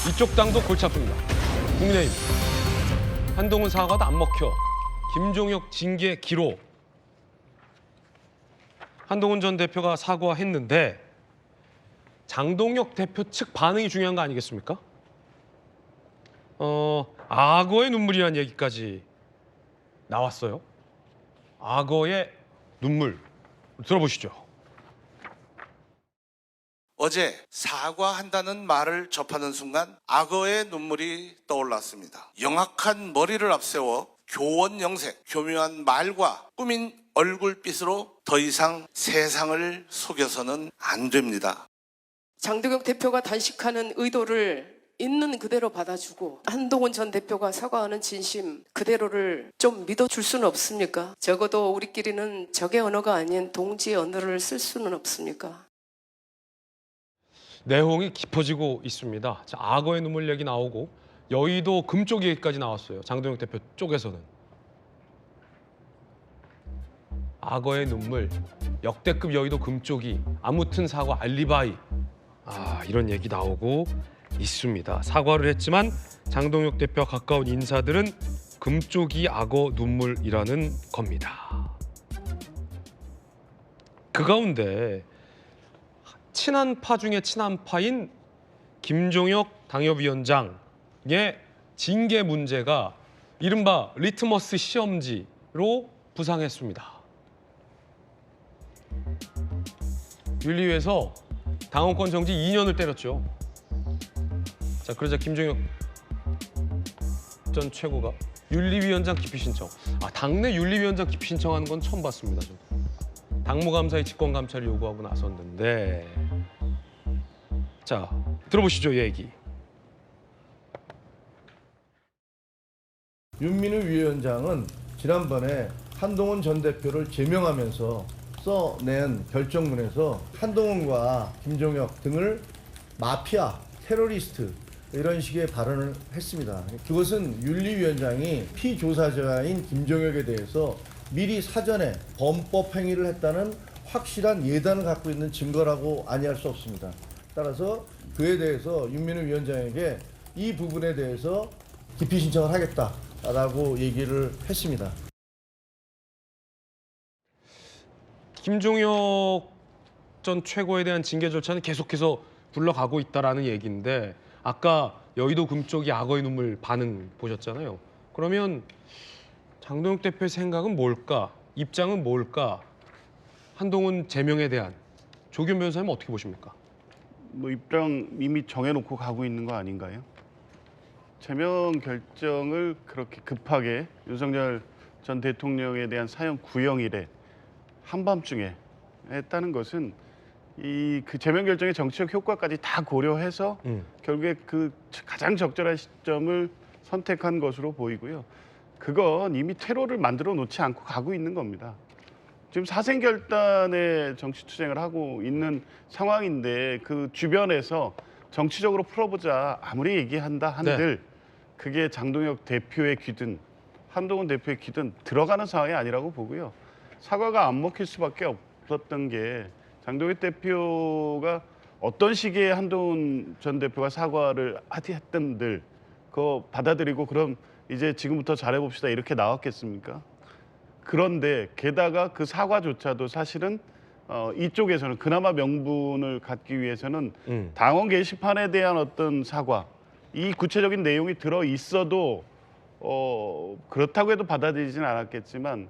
이쪽 당도 골치 아픕니다. 국민의힘. 한동훈 사과도 안 먹혀. 김종혁 징계 기로. 한동훈 전 대표가 사과했는데 장동혁 대표 측 반응이 중요한 거 아니겠습니까? 악어의 눈물이라는 얘기까지 나왔어요. 악어의 눈물. 들어보시죠. 어제 사과한다는 말을 접하는 순간 악어의 눈물이 떠올랐습니다. 영악한 머리를 앞세워 교원 영색, 교묘한 말과 꾸민 얼굴빛으로 더 이상 세상을 속여서는 안 됩니다. 장동혁 대표가 단식하는 의도를 있는 그대로 받아주고 한동훈 전 대표가 사과하는 진심 그대로를 좀 믿어줄 수는 없습니까? 적어도 우리끼리는 적의 언어가 아닌 동지의 언어를 쓸 수는 없습니까? 내용이 깊어지고 있습니다. 자, 악어의 눈물 얘기 나오고 여의도 금쪽 얘기까지 나왔어요. 장동혁 대표 쪽에서는. 악어의 눈물, 역대급 여의도 금쪽이, 아무튼 사과 알리바이. 이런 얘기 나오고 있습니다. 사과를 했지만 장동혁 대표와 가까운 인사들은 금쪽이 악어 눈물이라는 겁니다. 그 가운데 친한파 중에 친한파인 김종혁 당협위원장의 징계 문제가 이른바 리트머스 시험지로 부상했습니다. 윤리위에서 당원권 정지 2년을 때렸죠. 자, 그러자 김종혁 전 최고가 윤리위원장 기피 신청. 당내 윤리위원장 기피 신청하는 건 처음 봤습니다. 저도. 당무감사의 직권감찰을 요구하고 나섰는데, 자, 들어보시죠, 얘기. 윤민우 위원장은 지난번에 한동훈 전 대표를 제명하면서 써낸 결정문에서 한동훈과 김종혁 등을 마피아, 테러리스트 이런 식의 발언을 했습니다. 그것은 윤리위원장이 피조사자인 김종혁에 대해서 미리 사전에 범법 행위를 했다는 확실한 예단을 갖고 있는 증거라고 아니할 수 없습니다. 따라서 그에 대해서 윤민우 위원장에게 이 부분에 대해서 기피 신청을 하겠다라고 얘기를 했습니다. 김종혁 전 최고에 대한 징계 절차는 계속해서 굴러가고 있다라는 얘기인데, 아까 여의도 금쪽이 악어의 눈물 반응 보셨잖아요. 그러면 장동혁 대표의 생각은 뭘까? 입장은 뭘까? 한동훈 제명에 대한 조규현 변호사님 어떻게 보십니까? 입장 이미 정해놓고 가고 있는 거 아닌가요? 제명 결정을 그렇게 급하게 윤석열 전 대통령에 대한 사형 구형일에 한밤중에 했다는 것은 그 제명 결정의 정치적 효과까지 다 고려해서 결국에 그 가장 적절한 시점을 선택한 것으로 보이고요. 그건 이미 퇴로를 만들어 놓지 않고 가고 있는 겁니다. 지금 사생결단의 정치투쟁을 하고 있는 상황인데 그 주변에서 정치적으로 풀어보자 아무리 얘기한다 한들 그게 장동혁 대표의 귀든 한동훈 대표의 귀든 들어가는 상황이 아니라고 보고요. 사과가 안 먹힐 수밖에 없었던 게 장동혁 대표가 어떤 시기에 한동훈 전 대표가 사과를 했던들 그거 받아들이고 그럼 이제 지금부터 잘해봅시다 이렇게 나왔겠습니까? 그런데 게다가 그 사과조차도 사실은 이쪽에서는 그나마 명분을 갖기 위해서는 당원 게시판에 대한 어떤 사과, 이 구체적인 내용이 들어 있어도 그렇다고 해도 받아들이지는 않았겠지만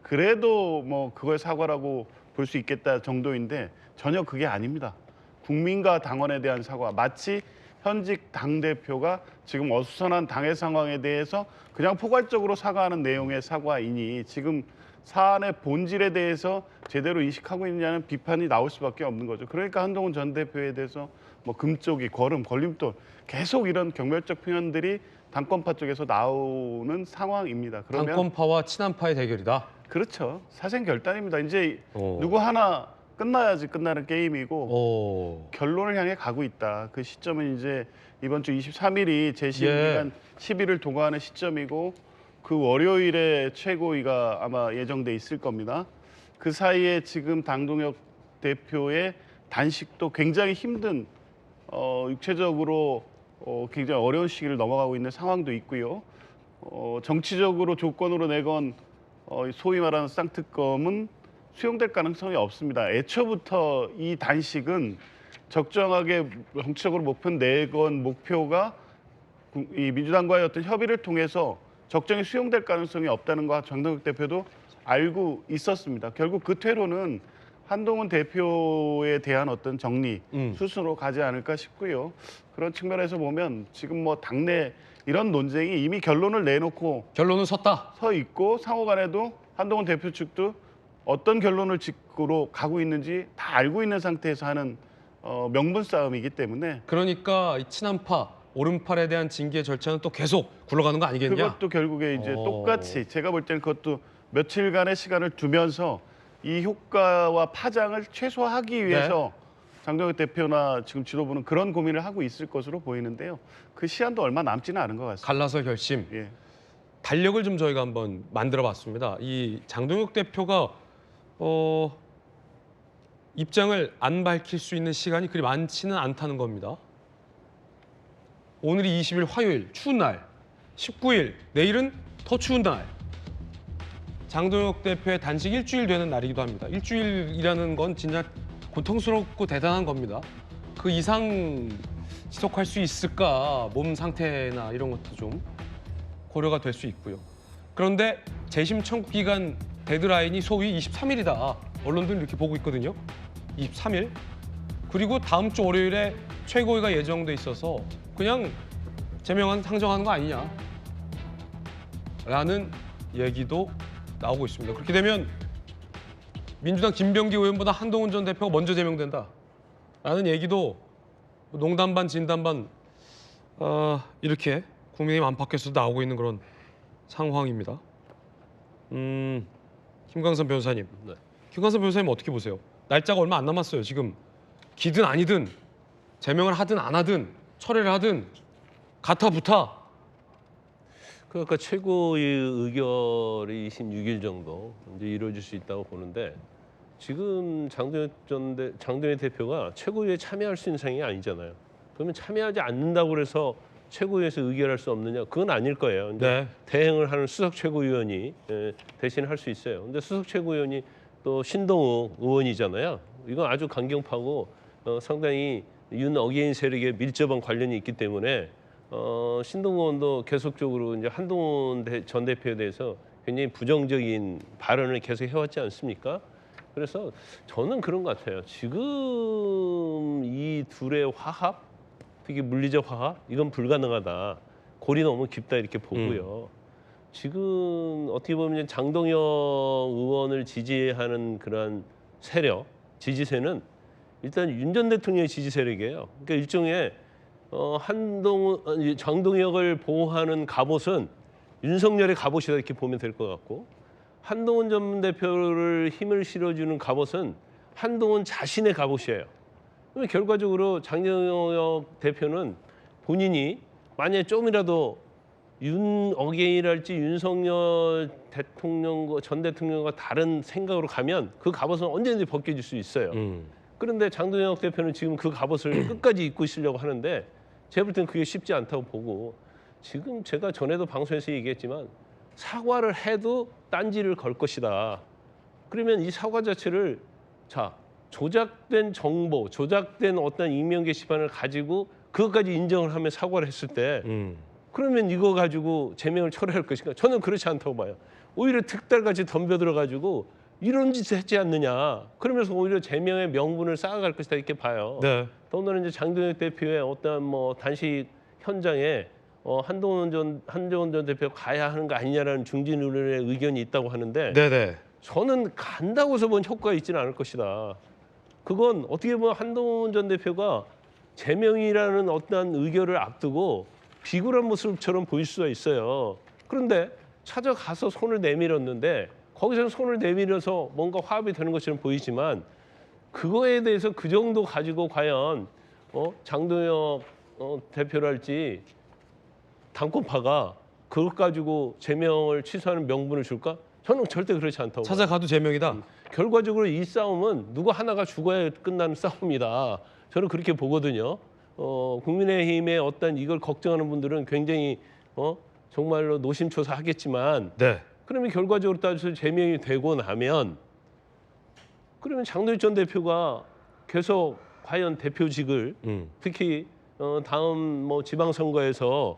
그래도 뭐 그걸 사과라고 볼 수 있겠다 정도인데 전혀 그게 아닙니다. 국민과 당원에 대한 사과, 마치 현직 당대표가 지금 어수선한 당의 상황에 대해서 그냥 포괄적으로 사과하는 내용의 사과이니 지금 사안의 본질에 대해서 제대로 인식하고 있느냐는 비판이 나올 수밖에 없는 거죠. 그러니까 한동훈 전 대표에 대해서 뭐 금쪽이, 걸음, 걸림돌 계속 이런 경멸적 표현들이 당권파 쪽에서 나오는 상황입니다. 그러면 당권파와 친한파의 대결이다. 그렇죠. 사생결단입니다. 이제 누구 하나 끝나야지 끝나는 게임이고 결론을 향해 가고 있다. 그 시점은 이제 이번 주 23일이 재심기간 10일을 도과하는 시점이고 그 월요일에 최고위가 아마 예정돼 있을 겁니다. 그 사이에 지금 당동혁 대표의 단식도 굉장히 힘든 육체적으로 굉장히 어려운 시기를 넘어가고 있는 상황도 있고요. 정치적으로 조건으로 내건 소위 말하는 쌍특검은 수용될 가능성이 없습니다. 애초부터 이 단식은 적정하게 정치적으로 목표 내건 목표가 이 민주당과의 어떤 협의를 통해서 적정히 수용될 가능성이 없다는 거 장동혁 대표도 알고 있었습니다. 결국 그 퇴로는 한동훈 대표에 대한 어떤 정리 수순으로 가지 않을까 싶고요. 그런 측면에서 보면 지금 뭐 당내 이런 논쟁이 이미 결론을 내놓고 결론은 섰다. 서 있고 상호 간에도 한동훈 대표 측도 어떤 결론을 짓고로 가고 있는지 다 알고 있는 상태에서 하는 명분 싸움이기 때문에 그러니까 이 친한파, 오른팔에 대한 징계 절차는 또 계속 굴러가는 거 아니겠냐? 그것도 결국에 이제 똑같이 제가 볼 때는 그것도 며칠간의 시간을 두면서 이 효과와 파장을 최소화하기 위해서 장동혁 대표나 지금 지도부는 그런 고민을 하고 있을 것으로 보이는데요. 그 시한도 얼마 남지는 않은 것 같습니다. 갈라서 결심. 예. 달력을 좀 저희가 한번 만들어봤습니다. 이 장동혁 대표가 입장을 안 밝힐 수 있는 시간이 그리 많지는 않다는 겁니다. 오늘이 20일 화요일, 추운 날. 19일, 내일은 더 추운 날. 장동혁 대표의 단식 일주일 되는 날이기도 합니다. 일주일이라는 건 진짜 고통스럽고 대단한 겁니다. 그 이상 지속할 수 있을까? 몸 상태나 이런 것도 좀 고려가 될 수 있고요. 그런데 재심 청구 기간 데드라인이 소위 23일이다. 언론들은 이렇게 보고 있거든요. 23일. 그리고 다음 주 월요일에 최고위가 예정돼 있어서 그냥 제명안 상정하는 거 아니냐? 라는 얘기도 나오고 있습니다. 그렇게 되면 민주당 김병기 의원보다 한동훈 전 대표가 먼저 제명된다. 라는 얘기도 농담 반 진담 반 이렇게 국민의힘 안팎에서도 나오고 있는 그런 상황입니다. 김광선 변호사님. 김광선 변호사님 어떻게 보세요? 날짜가 얼마 안 남았어요. 지금 기든 아니든 제명을 하든 안 하든 철회를 하든 가타 부타. 그러니까 최고의 의결이 26일 정도 이제 이루어질 수 있다고 보는데 지금 장동혁 대표가 최고위에 참여할 수 있는 상황이 아니잖아요. 그러면 참여하지 않는다고 해서 최고위에서 의결할 수 없느냐? 그건 아닐 거예요. 근데 대행을 하는 수석 최고위원이 대신 할 수 있어요. 근데 수석 최고위원이 또 신동욱 의원이잖아요. 이건 아주 강경파고 상당히 윤 어게인 세력에 밀접한 관련이 있기 때문에 신동욱 의원도 계속적으로 이제 한동훈 전 대표에 대해서 굉장히 부정적인 발언을 계속 해왔지 않습니까? 그래서 저는 그런 것 같아요. 지금 이 둘의 화합, 특히 물리적 화합, 이건 불가능하다. 골이 너무 깊다 이렇게 보고요. 지금 어떻게 보면 장동혁 의원을 지지하는 그런 세력, 지지세는 일단 윤 전 대통령의 지지 세력이에요. 그러니까 일종의 장동혁을 보호하는 갑옷은 윤석열의 갑옷이다 이렇게 보면 될 것 같고 한동훈 전 대표를 힘을 실어주는 갑옷은 한동훈 자신의 갑옷이에요. 그러면 결과적으로 장동혁 대표는 본인이 만약에 좀이라도 윤 어게인이랄지 윤석열 전 대통령과 다른 생각으로 가면 그 갑옷은 언제든지 벗겨질 수 있어요. 그런데 장동혁 대표는 지금 그 갑옷을 끝까지 입고 있으려고 하는데 제가 볼 때는 그게 쉽지 않다고 보고 지금 제가 전에도 방송에서 얘기했지만 사과를 해도 딴지를 걸 것이다. 그러면 이 사과 자체를 조작된 정보, 조작된 어떤 익명 게시판을 가지고 그것까지 인정을 하면 사과를 했을 때 그러면 이거 가지고 제명을 철회할 것인가? 저는 그렇지 않다고 봐요. 오히려 득달같이 덤벼들어가지고 이런 짓을 했지 않느냐. 그러면서 오히려 제명의 명분을 쌓아갈 것이다 이렇게 봐요. 네. 더군다나 이제 장동혁 대표의 어떤 뭐 단식 현장에 한동훈 전 대표가 가야 하는 거 아니냐라는 중진 의원의 의견이 있다고 하는데 네네. 저는 간다고 해서 뭔 효과가 있지는 않을 것이다. 그건 어떻게 보면 한동훈 전 대표가 제명이라는 어떠한 의결을 앞두고 비굴한 모습처럼 보일 수가 있어요. 그런데 찾아가서 손을 내밀었는데 거기서 손을 내밀어서 뭔가 화합이 되는 것처럼 보이지만 그거에 대해서 그 정도 가지고 과연 장동혁 대표랄지 당권파가 그것 가지고 제명을 취소하는 명분을 줄까? 저는 절대 그렇지 않다고 봐요. 찾아가도 제명이다. 결과적으로 이 싸움은 누구 하나가 죽어야 끝나는 싸움이다. 저는 그렇게 보거든요. 국민의힘의 어떤 이걸 걱정하는 분들은 굉장히 정말로 노심초사하겠지만 네. 그러면 결과적으로 따져서 제명이 되고 나면 그러면 장동혁 전 대표가 계속 과연 대표직을 특히 다음 뭐 지방선거에서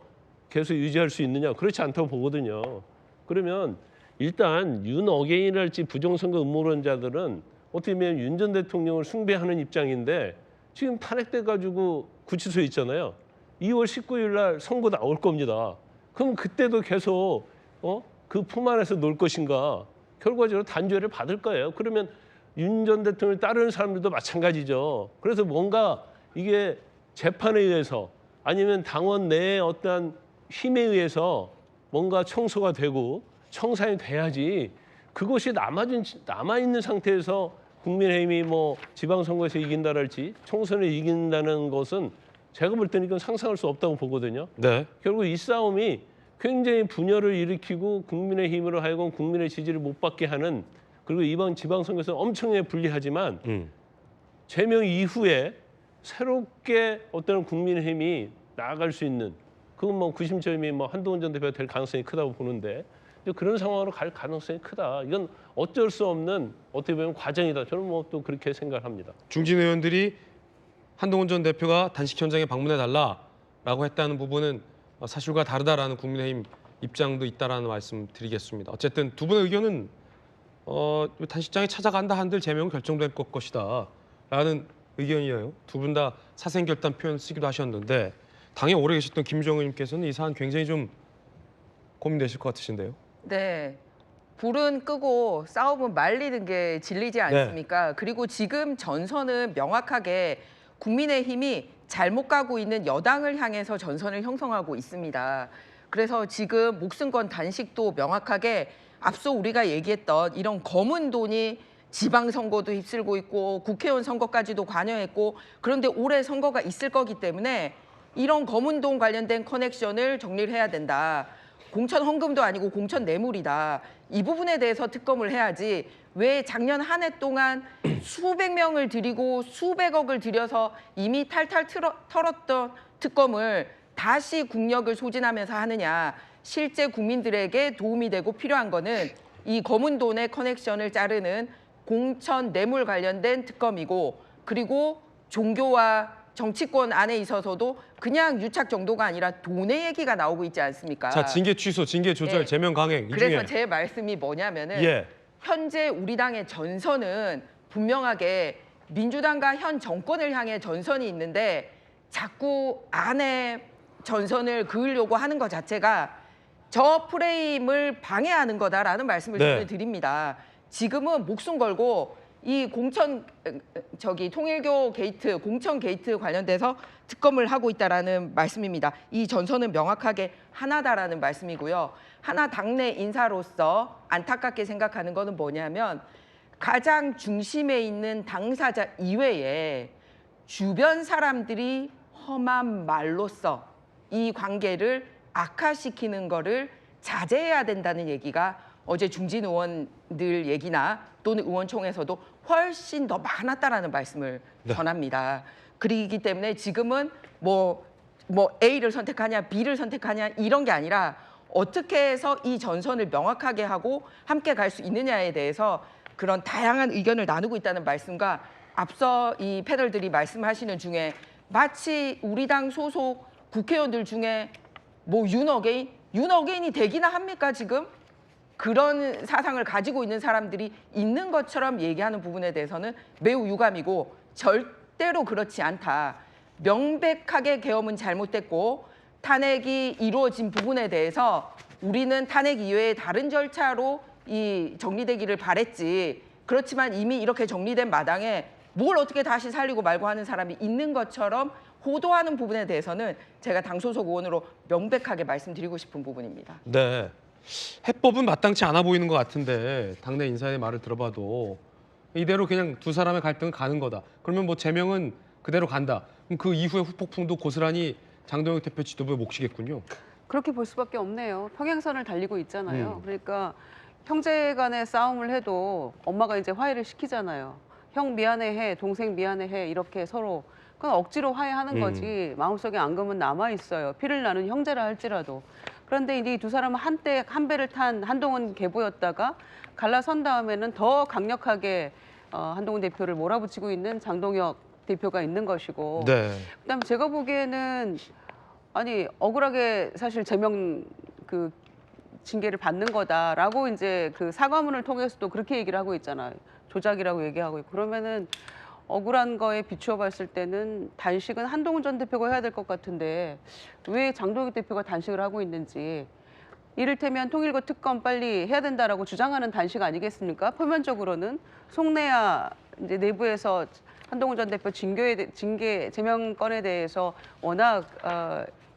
계속 유지할 수 있느냐? 그렇지 않다고 보거든요. 그러면 일단 윤어게인이랄지 부정선거 음모론자들은 어떻게 보면 윤 전 대통령을 숭배하는 입장인데 지금 탄핵돼 가지고 구치소에 있잖아요. 2월 19일 날 선거 나올 겁니다. 그럼 그때도 계속 그 품 안에서 놀 것인가? 결과적으로 단죄를 받을 거예요. 그러면 윤 전 대통령을 따르는 사람들도 마찬가지죠. 그래서 뭔가 이게 재판에 의해서 아니면 당원 내의 어떠한 힘에 의해서 뭔가 청소가 되고 청산이 돼야지 그것이 남아있는 상태에서 국민의힘이 뭐 지방선거에서 이긴다랄지 총선에 이긴다는 것은 제가 볼 때는 이건 상상할 수 없다고 보거든요. 네. 결국 이 싸움이 굉장히 분열을 일으키고 국민의힘으로 하여금 국민의 지지를 못 받게 하는 그리고 이번 지방선거에서 엄청나게 불리하지만 제명 이후에 새롭게 어떤 국민의힘이 나아갈 수 있는 그건 뭐 구심점이 뭐 한동훈 전 대표가 될 가능성이 크다고 보는데 그런 상황으로 갈 가능성이 크다. 이건 어쩔 수 없는 어떻게 보면 과정이다. 저는 뭐 또 그렇게 생각합니다. 중진 의원들이 한동훈 전 대표가 단식 현장에 방문해 달라라고 했다는 부분은 사실과 다르다라는 국민의힘 입장도 있다라는 말씀 드리겠습니다. 어쨌든 두 분의 의견은 단식장에 찾아간다 한들 제명 결정될 것이다라는 의견이에요. 두 분 다 사생결단 표현 쓰기도 하셨는데 당에 오래 계셨던 김종우 의원님께서는 이 사안 굉장히 좀 고민되실 것 같으신데요. 네. 불은 끄고 싸움은 말리는 게 진리지 않습니까? 그리고 지금 전선은 명확하게 국민의힘이 잘못 가고 있는 여당을 향해서 전선을 형성하고 있습니다. 그래서 지금 목숨 건 단식도 명확하게 앞서 우리가 얘기했던 이런 검은 돈이 지방선거도 휩쓸고 있고 국회의원 선거까지도 관여했고 그런데 올해 선거가 있을 거기 때문에 이런 검은 돈 관련된 커넥션을 정리를 해야 된다. 공천 헌금도 아니고 공천 뇌물이다. 이 부분에 대해서 특검을 해야지 왜 작년 한 해 동안 수백 명을 들이고 수백억을 들여서 이미 탈탈 털었던 특검을 다시 국력을 소진하면서 하느냐. 실제 국민들에게 도움이 되고 필요한 거는 이 검은 돈의 커넥션을 자르는 공천 뇌물 관련된 특검이고 그리고 종교와 정치권 안에 있어서도 그냥 유착 정도가 아니라 돈의 얘기가 나오고 있지 않습니까? 자, 징계 취소, 징계 조절, 네. 제명 강행 이 그래서 중에 제 말씀이 뭐냐면은 예. 현재 우리 당의 전선은 분명하게 민주당과 현 정권을 향해 전선이 있는데 자꾸 안에 전선을 그으려고 하는 것 자체가 저 프레임을 방해하는 거다라는 말씀을 네. 저는 드립니다. 지금은 목숨 걸고 이 통일교 게이트, 공천 게이트 관련돼서 특검을 하고 있다라는 말씀입니다. 이 전선은 명확하게 하나다라는 말씀이고요. 하나 당내 인사로서 안타깝게 생각하는 거는 뭐냐면 가장 중심에 있는 당사자 이외에 주변 사람들이 험한 말로써 이 관계를 악화시키는 거를 자제해야 된다는 얘기가 어제 중진 의원들 얘기나 또는 의원총회에서도 훨씬 더 많았다라는 말씀을 전합니다. 그렇기 때문에 지금은 뭐 A를 선택하냐 B를 선택하냐 이런 게 아니라 어떻게 해서 이 전선을 명확하게 하고 함께 갈 수 있느냐에 대해서 그런 다양한 의견을 나누고 있다는 말씀과 앞서 이 패널들이 말씀하시는 중에 마치 우리 당 소속 국회의원들 중에 뭐 윤어게인이 되기나 합니까 지금? 그런 사상을 가지고 있는 사람들이 있는 것처럼 얘기하는 부분에 대해서는 매우 유감이고 절대로 그렇지 않다. 명백하게 계엄은 잘못됐고 탄핵이 이루어진 부분에 대해서 우리는 탄핵 이외에 다른 절차로 이 정리되기를 바랬지. 그렇지만 이미 이렇게 정리된 마당에 뭘 어떻게 다시 살리고 말고 하는 사람이 있는 것처럼 호도하는 부분에 대해서는 제가 당 소속 의원으로 명백하게 말씀드리고 싶은 부분입니다. 네. 해법은 마땅치 않아 보이는 것 같은데 당내 인사의 말을 들어봐도 이대로 그냥 두 사람의 갈등은 가는 거다. 그러면 뭐 제명은 그대로 간다. 그럼 그 이후의 후폭풍도 고스란히 장동혁 대표 지도부의 몫이겠군요. 그렇게 볼 수밖에 없네요. 평행선을 달리고 있잖아요. 그러니까 형제 간의 싸움을 해도 엄마가 이제 화해를 시키잖아요. 형 미안해해, 동생 미안해해 이렇게 서로 그건 억지로 화해하는 거지 마음속에 앙금은 남아 있어요. 피를 나눈 형제라 할지라도. 그런데 이 두 사람은 한때 한 배를 탄 한동훈 계보였다가 갈라선 다음에는 더 강력하게 한동훈 대표를 몰아붙이고 있는 장동혁 대표가 있는 것이고. 네. 그다음에 제가 보기에는 아니 억울하게 사실 제명 그 징계를 받는 거다라고 이제 그 사과문을 통해서도 그렇게 얘기를 하고 있잖아요. 조작이라고 얘기하고 있고. 그러면은 억울한 거에 비추어 봤을 때는 단식은 한동훈 전 대표가 해야 될 것 같은데 왜 장동혁 대표가 단식을 하고 있는지. 이를테면 통일부 특검 빨리 해야 된다라고 주장하는 단식 아니겠습니까? 표면적으로는 속내야 이제 내부에서 한동훈 전 대표 징계 제명건에 대해서 워낙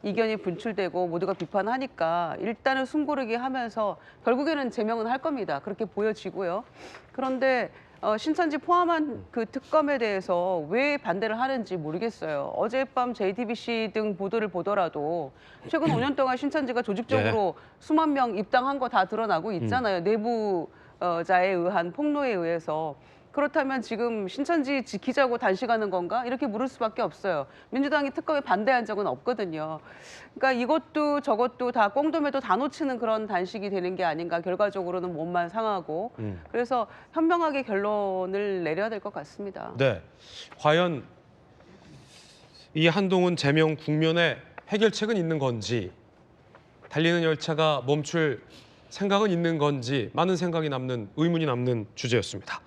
이견이 분출되고 모두가 비판하니까 일단은 숨고르기 하면서 결국에는 제명은 할 겁니다. 그렇게 보여지고요. 그런데 신천지 포함한 그 특검에 대해서 왜 반대를 하는지 모르겠어요. 어젯밤 JTBC 등 보도를 보더라도 최근 5년 동안 신천지가 조직적으로 수만 명 입당한 거 다 드러나고 있잖아요. 내부자에 의한 폭로에 의해서. 그렇다면 지금 신천지 지키자고 단식하는 건가? 이렇게 물을 수밖에 없어요. 민주당이 특검에 반대한 적은 없거든요. 그러니까 이것도 저것도 다 꽁돔에도 다 놓치는 그런 단식이 되는 게 아닌가. 결과적으로는 몸만 상하고. 그래서 현명하게 결론을 내려야 될 것 같습니다. 네. 과연 이 한동훈 제명 국면에 해결책은 있는 건지, 달리는 열차가 멈출 생각은 있는 건지, 많은 생각이 남는, 의문이 남는 주제였습니다.